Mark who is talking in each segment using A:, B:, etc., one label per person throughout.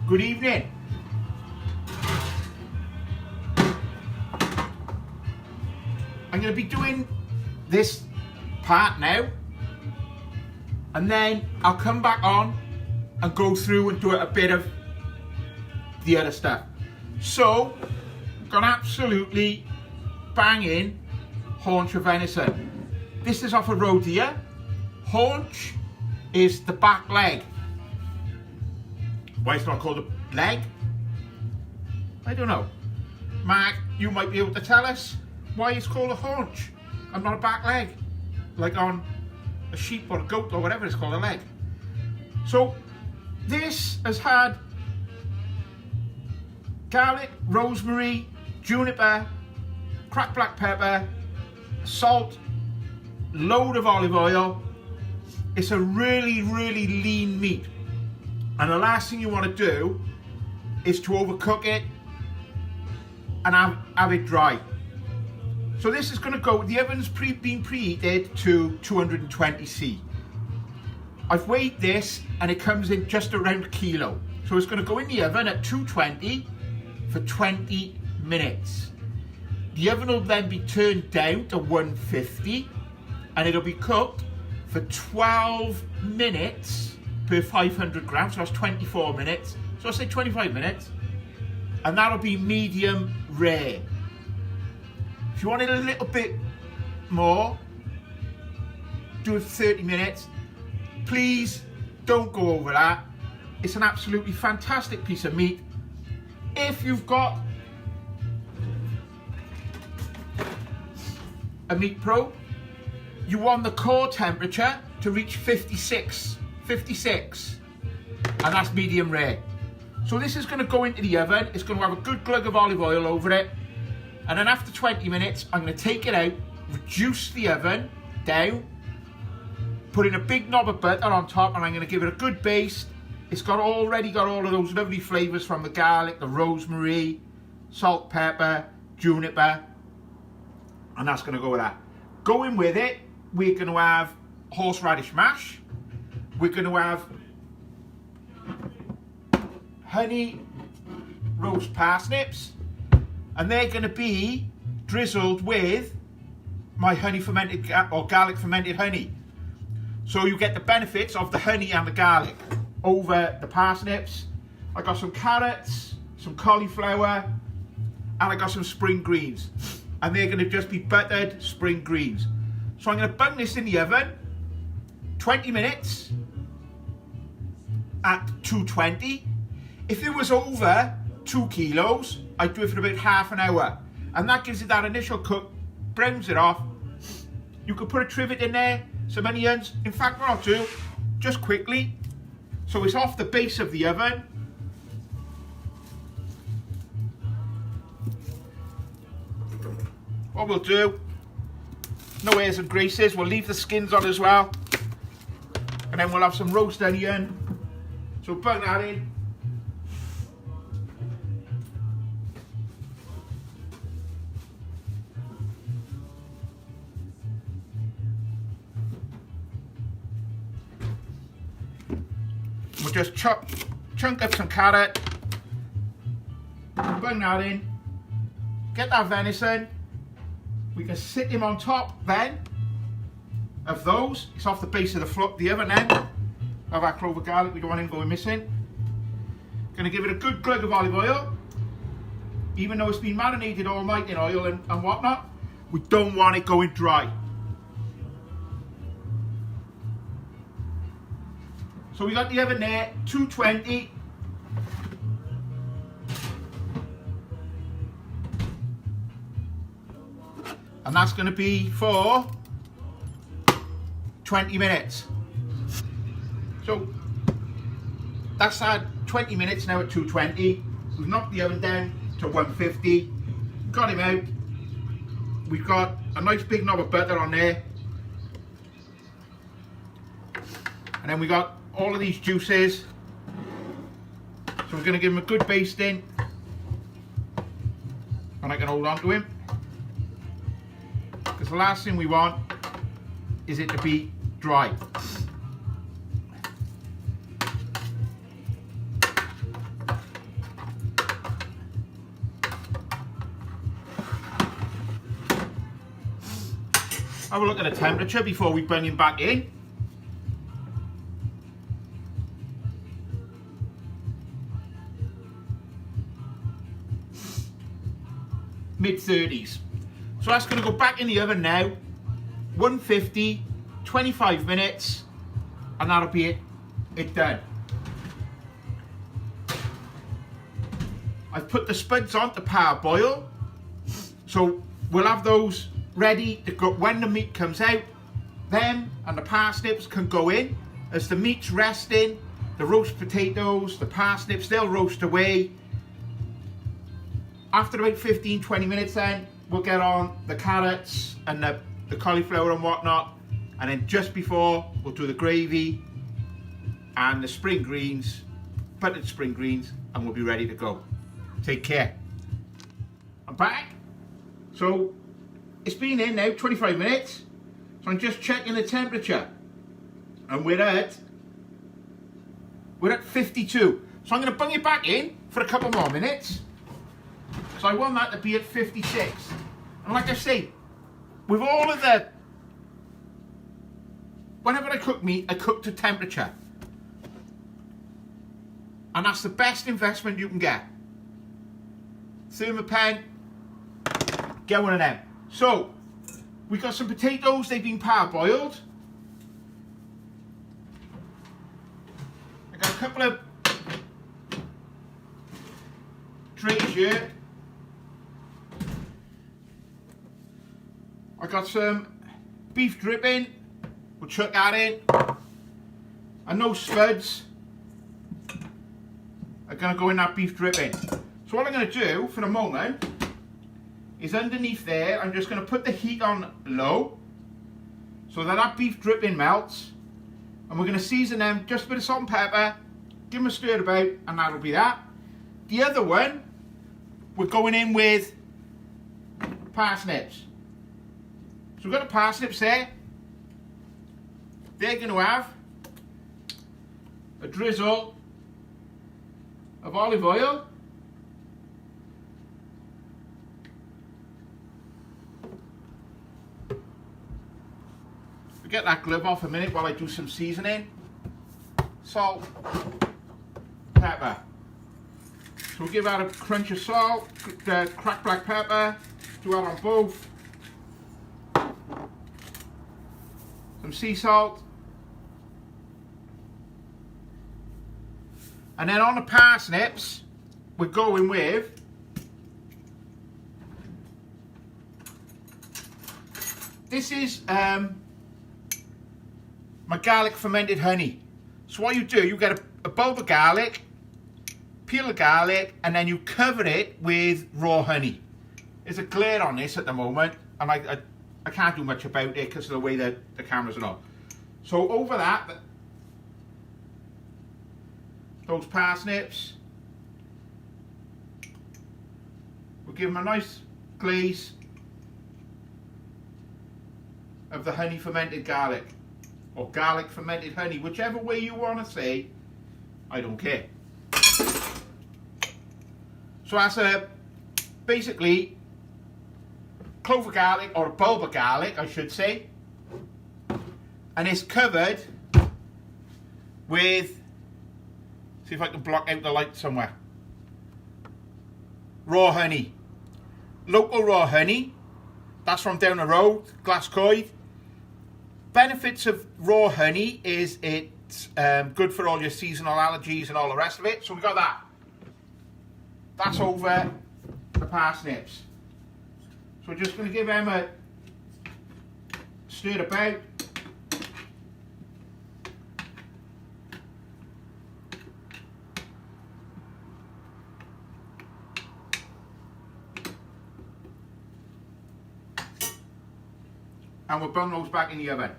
A: Good evening. I'm going to be doing this part now, and then I'll come back on and go through and do a bit of the other stuff. So, got absolutely banging haunch of venison. This is off a roe deer. Haunch is the back leg. Why it's not called a leg? I don't know. Mark, you might be able to tell us why it's called a haunch and not a back leg, like on a sheep or a goat or whatever it's called, a leg. So this has had garlic, rosemary, juniper, cracked black pepper, salt, load of olive oil. It's a really, really lean meat. And the last thing you want to do is to overcook it and have it dry. So this is going to go, the oven's been preheated to 220°C. I've weighed this and it comes in just around a kilo. So it's going to go in the oven at 220 for 20 minutes. The oven will then be turned down to 150 and it'll be cooked for 12 minutes per 500 grams, so that's 24 minutes. So I'll say 25 minutes. And that'll be medium rare. If you want it a little bit more, do it for 30 minutes. Please don't go over that. It's an absolutely fantastic piece of meat. If you've got a meat probe, you want the core temperature to reach 56, and that's medium rare. So this is going to go into the oven. It's going to have a good glug of olive oil over it. And then after 20 minutes, I'm going to take it out, reduce the oven down, put in a big knob of butter on top, and I'm going to give it a good baste. It's already got all of those lovely flavours from the garlic, the rosemary, salt, pepper, juniper, and that's going to go with that. Going with it, we're going to have horseradish mash. We're going to have honey roast parsnips, and they're going to be drizzled with my honey fermented or garlic fermented honey. So you get the benefits of the honey and the garlic over the parsnips. I got some carrots, some cauliflower, and I got some spring greens, and they're going to just be buttered spring greens. So I'm going to bung this in the oven 20 minutes at 220. If it was over 2 kilos, I'd do it for about half an hour. And that gives it that initial cook, browns it off. You could put a trivet in there, some onions. In fact, what I'll do, just quickly, so it's off the base of the oven. What we'll do, no airs and greases, we'll leave the skins on as well. And then we'll have some roast onion. So bung that in. We'll just chunk up some carrot, bung that in, get that venison. We can sit him on top then of those. It's off the base of the oven then. Have our clove of garlic, we don't want him going missing. Gonna give it a good glug of olive oil. Even though it's been marinated all night in oil and whatnot, we don't want it going dry. So we got the oven there, 220. And that's going to be for 20 minutes. So that's had 20 minutes now at 220. We've knocked the oven down to 150. Got him out. We've got a nice big knob of butter on there. And then we got all of these juices. So we're going to give him a good basting. And I can hold on to him. Because the last thing we want is it to be dry. Have a look at the temperature before we bring him back in. Mid-30s. So that's going to go back in the oven now. 150, 25 minutes, and that'll be it done. I've put the spuds on to parboil, so we'll have those ready to go when the meat comes out. Them and the parsnips can go in as the meat's resting. The roast potatoes, the parsnips, they'll roast away. After about 15-20 minutes then, we'll get on the carrots and the cauliflower and whatnot, and then just before we'll do the gravy and the spring greens, buttered spring greens, and we'll be ready to go. Take care. I'm back. So it's been in now 25 minutes, so I'm just checking the temperature, and we're at 52. So I'm going to bring it back in for a couple more minutes. So I want that to be at 56. And like I say, with all of the, whenever I cook meat, I cook to temperature. And that's the best investment you can get. Thermopan, get one of them. So, we've got some potatoes, they've been parboiled. I got a couple of trays here. I got some beef dripping, we'll chuck that in, and those spuds are going to go in that beef dripping. So what I'm going to do for the moment is underneath there, I'm just going to put the heat on low so that beef dripping melts, and we're going to season them, just a bit of salt and pepper, give them a stir about, and that'll be that. The other one, we're going in with parsnips. So we've got the parsnips there. They're going to have a drizzle of olive oil. Get that glove off a minute while I do some seasoning. Salt, pepper. So we'll give that a crunch of salt, cracked black pepper, do that on both. Some sea salt. And then on the parsnips, we're going with this is my garlic fermented honey. So what you do, you get a bulb of garlic, peel the garlic, and then you cover it with raw honey. There's a glare on this at the moment, and I can't do much about it because of the way that the cameras are on. So over that, those parsnips, we'll give them a nice glaze of the honey fermented garlic, or garlic fermented honey, whichever way you want to say, I don't care. So that's basically clove of garlic, or a bulb of garlic I should say, and it's covered with, see if I can block out the light somewhere, raw honey, local raw honey, that's from down the road, Glascoed. Benefits of raw honey is it's good for all your seasonal allergies and all the rest of it. So we got that. That's over the parsnips. So we're just going to give them a stir about. And we'll bung those back in the oven.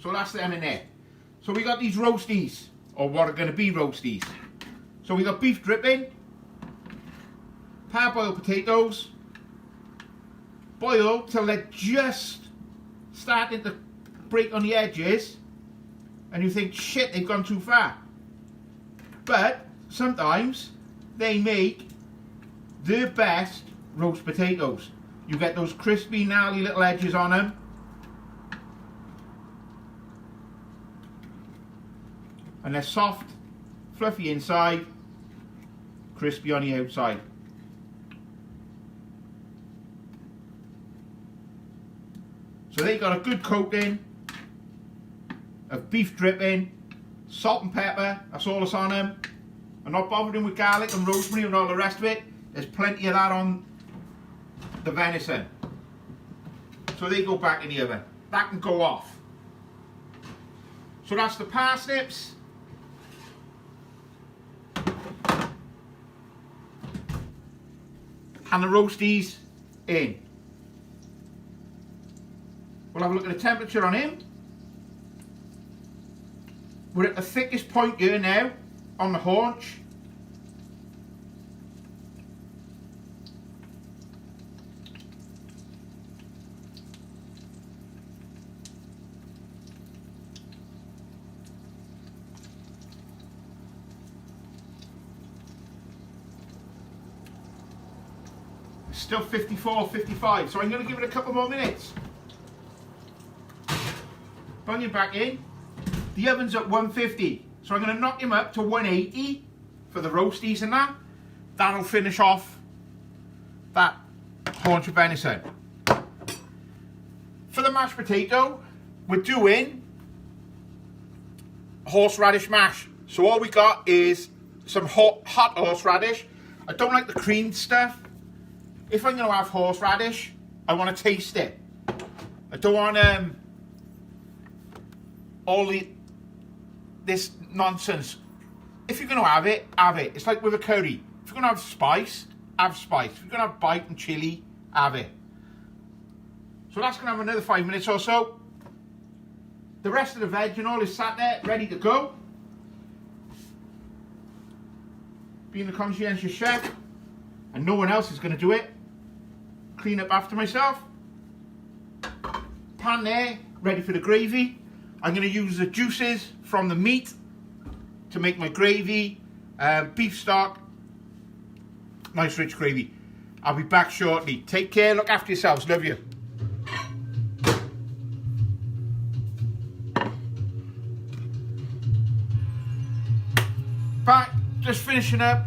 A: So that's them in there. So we got these roasties, or what are going to be roasties. So we got beef dripping, parboiled potatoes, boil till they're just starting to break on the edges, and you think, shit, they've gone too far. But sometimes they make the best roast potatoes. You get those crispy, gnarly little edges on them. And they're soft, fluffy inside, crispy on the outside. So they've got a good coating of beef dripping, salt and pepper, that's all that's on them. I'm not bothering with garlic and rosemary and all the rest of it. There's plenty of that on the venison. So they go back in the oven. That can go off. So that's the parsnips. And the roasties in. We'll have a look at the temperature on him. We're at the thickest point here now on the haunch. Still 54, 55, so I'm going to give it a couple more minutes. Bung him back in. The oven's at 150, so I'm going to knock him up to 180 for the roasties and that. That'll finish off that haunch of venison. For the mashed potato, we're doing horseradish mash. So all we got is some hot horseradish. I don't like the creamed stuff. If I'm going to have horseradish, I want to taste it. I don't want all this nonsense. If you're going to have it, have it. It's like with a curry. If you're going to have spice, have spice. If you're going to have bite and chili, have it. So that's going to have another 5 minutes or so. The rest of the veg and all is sat there, ready to go. Being the conscientious chef, and no one else is going to do it. Clean up after myself. Pan there, ready for the gravy. I'm going to use the juices from the meat to make my gravy. Beef stock. Nice rich gravy. I'll be back shortly. Take care, look after yourselves. Love you. Back, just finishing up.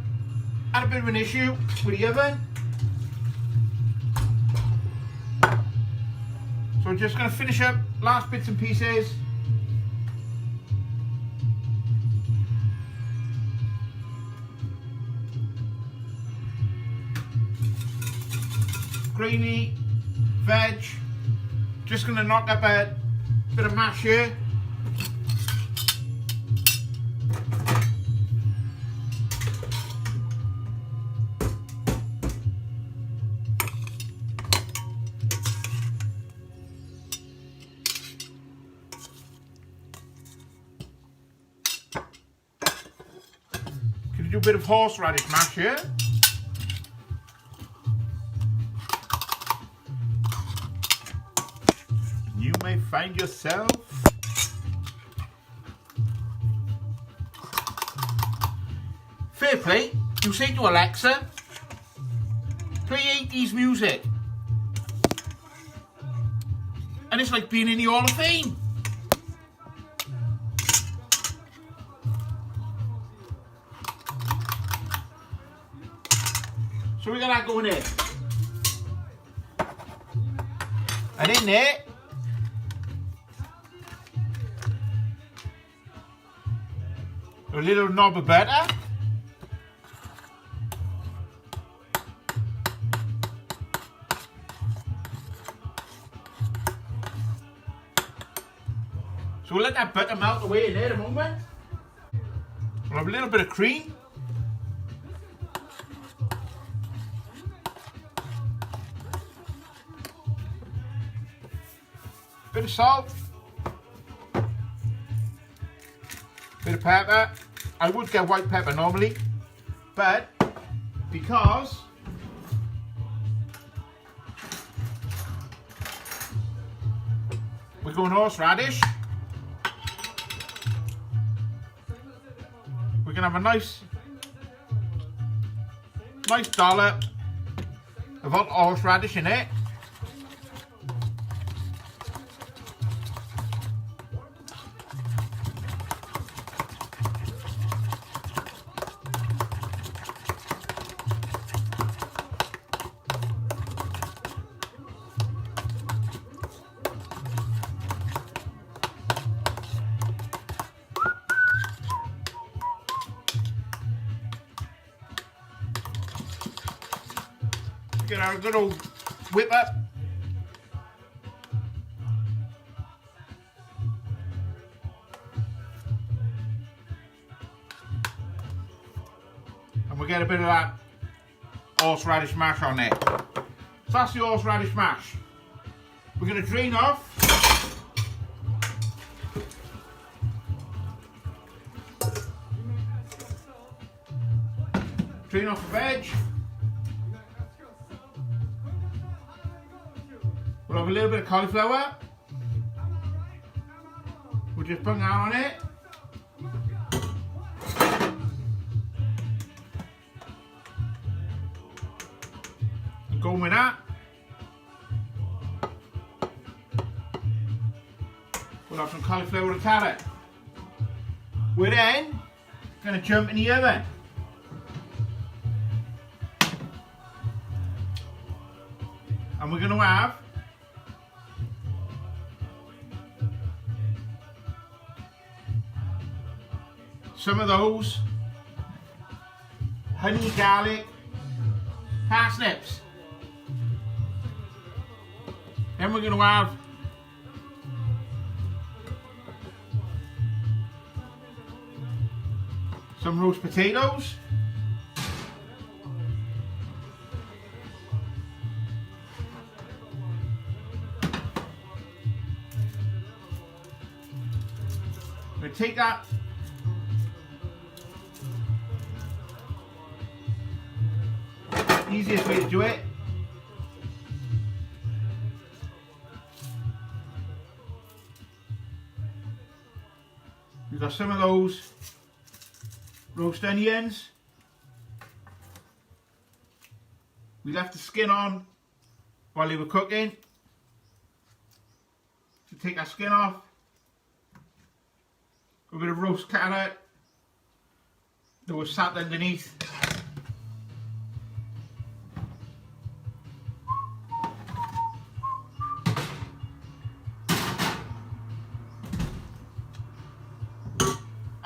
A: Had a bit of an issue with the oven. So we're just going to finish up last bits and pieces. Gravy, veg. Just going to knock up a bit of mash here. Do a bit of horseradish mash here. You may find yourself fair play. You say to Alexa, play 80s music, and it's like being in the Hall of Fame. So we got that going in. And in there, a little knob of butter. So we'll let that butter melt away in there a moment. We'll have a little bit of cream. Bit of salt, bit of pepper. I would get white pepper normally, but because we're going horseradish, we're gonna have a nice dollop I've got horseradish in it. Get our good old whip up. And we'll get a bit of that horseradish mash on there. So that's the horseradish mash. We're going to drain off. Drain off the veg. We'll have a little bit of cauliflower. We'll just put that on it. And go with that. We'll have some cauliflower and carrot. We're then going to jump in the oven. And we're going to have some of those honey garlic parsnips. Then we're going to have some roast potatoes. I'm going to take that easiest way to do it. We've got some of those roast onions. We left the skin on while they were cooking. So take that skin off. A bit of roast carrot that was sat underneath.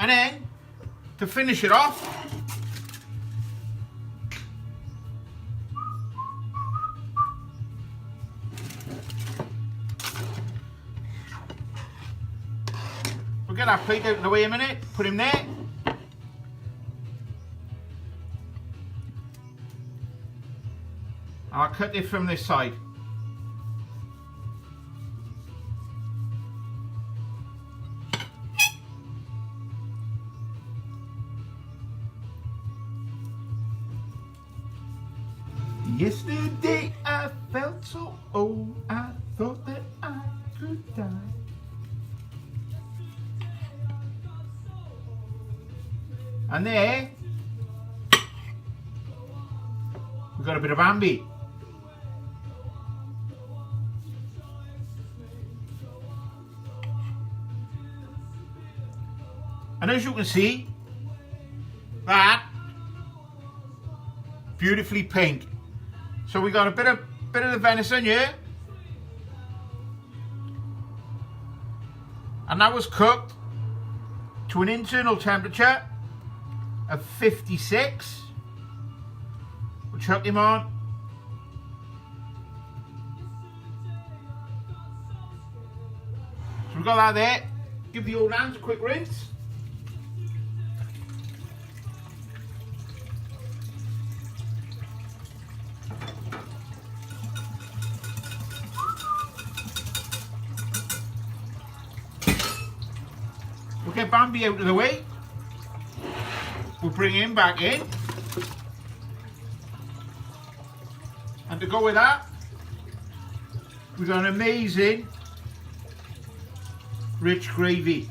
A: And then, to finish it off, we'll get our plate out of the way a minute, put him there. And I'll cut it from this side. Yesterday I felt so old, I thought that I could die. And there, we've got a bit of Bambi. And as you can see, that beautifully pink. So we got a bit of the venison here, and that was cooked to an internal temperature of 56. We'll chuck him on. So we've got that there. Give the old hands a quick rinse. We'll get Bambi out of the way. We'll bring him back in. And to go with that, we've got an amazing rich gravy.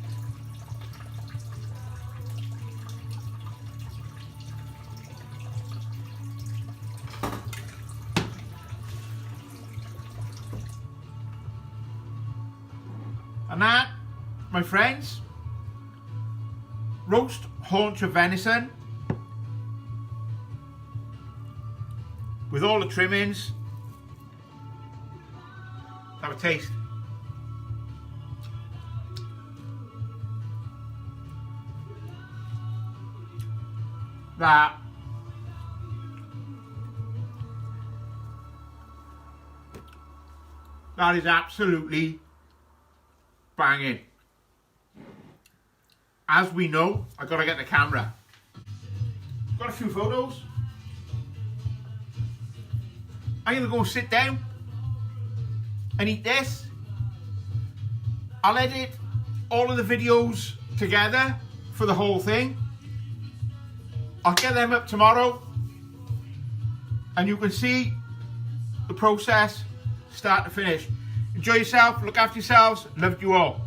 A: And that, my friends, roast haunch of venison with all the trimmings. Have a taste. That is absolutely banging. As we know, I gotta get the camera. Got a few photos. I'm gonna go sit down and eat this. I'll edit all of the videos together for the whole thing. I'll get them up tomorrow and you can see the process start to finish. Enjoy yourself, look after yourselves, love you all.